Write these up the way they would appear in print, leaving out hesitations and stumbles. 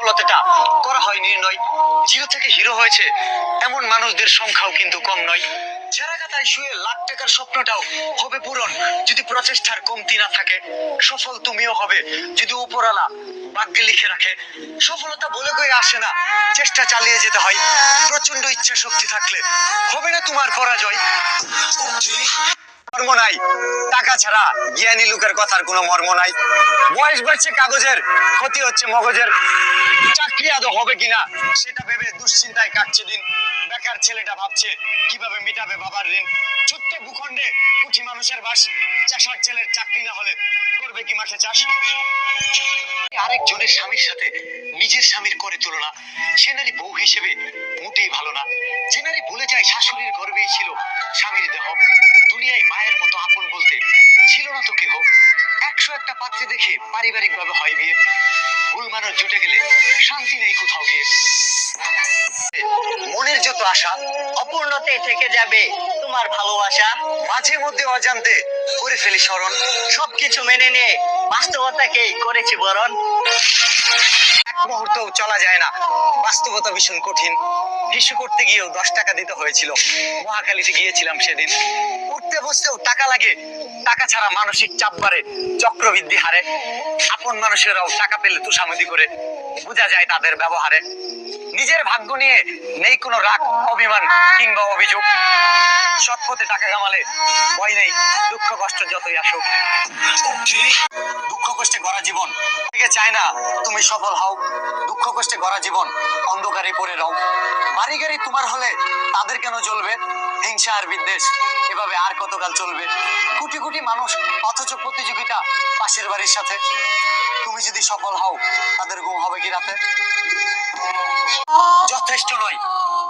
সফলতাটা করা হয় নির্ণয়, জিরো থেকে হিরো হয়েছে এমন মানুষদের সংখ্যাও কিন্তু কম নয়। ছেঁড়া কাতায় শুয়ে লাখ টাকার স্বপ্নটাও হবে পূরণ যদি প্রচেষ্টার কমতি না থাকে। সফল তুমিও হবে যদি উপরওয়ালা ভাগ্যে লিখে রাখে। সফলতা বলে কয়ে আসে না, চেষ্টা চালিয়ে যেতে হয়। প্রচন্ড ইচ্ছা শক্তি থাকলে হবে না তোমার পরাজয়। মর্ম নাই টাকা ছাড়া, জ্ঞানী লোকের কথার কোনো মর্ম নাই। বয়স বাড়ছে কাগজের, ক্ষতি হচ্ছে মগজের। চাকরি আদৌ হবে কিনা সেটা ভেবে দুশ্চিন্তায় কাটছে দিন। বেকার ছেলেটা ভাবছে কিভাবে মিটাবে বাবার ঋণ। ছোট্ট ভূখণ্ডে কোটি মানুষের বাস, চাষার ছেলের চাকরি না হলে করবে কি মাঠে চাষ। আরেকজনের স্বামীর সাথে নিজের স্বামীর করে তুলনা, সে নারী বউ হিসেবে মোটেই ভালো না। যে নারী ভুলে যায় শাশুড়ির গর্ভেই ছিল স্বামীর দেহ, দুনিয়ায় মায়ের মতো আপন বলতে ছিল না তো কেহ। 101টা পাত্রে দেখে পারিবারিক ভাবে হয় বিয়ে, ভুল মানুষ জুটে গেলে শান্তি নেই কোথাও গিয়ে। মনের যত আশা অপূর্ণতে থেকে যাবে তোমার ভালোবাসা। মাঝে মধ্যে অজান্তে করে ফেলি স্মরণ, সবকিছু মেনে নিয়ে বাস্তবতাকেই করেছি বরণ। এক মুহূর্তও চলা যায় না, বাস্তবতা ভীষণ কঠিন। হিসু করতে গিয়েও 10 টাকা দিতে হয়েছিল, মহাখালীতে গিয়েছিলাম সেদিন। উঠতে বসতেও টাকা লাগে, টাকা ছাড়া মানসিক চাপ বাড়ে, চক্রবৃদ্ধি হারে। আপন মানুষেরাও টাকা পেলে তুষামদি করে, বোঝা যায় তাদের ব্যবহারে। নিজের ভাগ্য নিয়ে নেই কোনো রাগ, অভিমান কিংবা অভিযোগ। সৎ পথে টাকা কামালে ভয় নেই, দুঃখ কষ্ট যতই আসুক। দুঃখ কষ্টে গড়া জীবন থেকে চায় না তুমি সফল হও। দুঃখ কষ্টে গড়া জীবন অন্ধকারে পড়ে রও। বাড়ি গাড়ি তোমার হলে তাদের কেন জ্বলবে? হিংসা আর বিদ্বেষ এভাবে আর কতকাল চলবে? কোটি কোটি মানুষ অথচ প্রতিযোগিতা পাশের বাড়ির সাথে। তুমি যদি সফল হও তাদের ঘুম হবে কি রাতে? যথেষ্ট নয়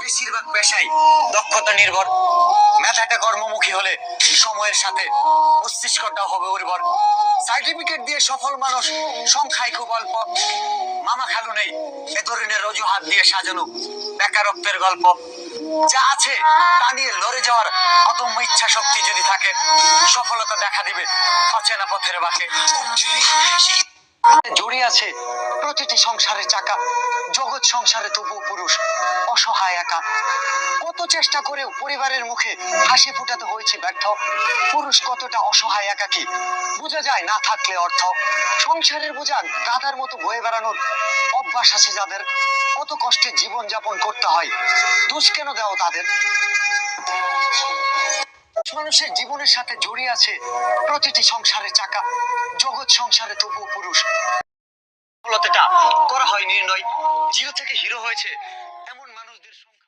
বেশিরভাগ পেশাই দক্ষতা নির্ভর। মেধাটা কর্মমুখী হলে সময়ের সাথে মস্তিষ্কটাও হবে উর্বর। সার্টিফিকেট দিয়ে সফল মানুষ সংখ্যায় খুব অল্প। মামা খালু নেই এ ধরনের অজুহাত দিয়ে সাজানো বেকারত্বের গল্প। যা আছে তা নিয়ে লড়ে যাওয়ার অদম্য ইচ্ছা শক্তি যদি থাকে, সফলতা দেখা দিবে অচেনা পথের বাঁকে। জড়িয়ে আছে প্রতিটি সংসারের চাকা, জগৎ সংসারে তবু পুরুষ অসহায় একা। কত চেষ্টা করেও পরিবারের মুখে হাসি ফুটাতে হয়েছে ব্যর্থ। পুরুষ কতটা অসহায় একাকী বোঝা যায় না থাকলে অর্থ। সংসারের বোঝা গাধার মতো বয়ে বেড়ানোর অভ্যাস আছে যাদের, কত কষ্টে জীবন যাপন করতে হয়, দোষ কেন দাও তাদের? মানুষের জীবনের সাথে জড়িয়ে আছে প্রতিটি সংসারের চাকা, জগৎ সংসারে তবু পুরুষ। সফলতাটা করা হয় নির্ণয়, জিরো থেকে হিরো হয়েছে এমন মানুষদের সংখ্যা।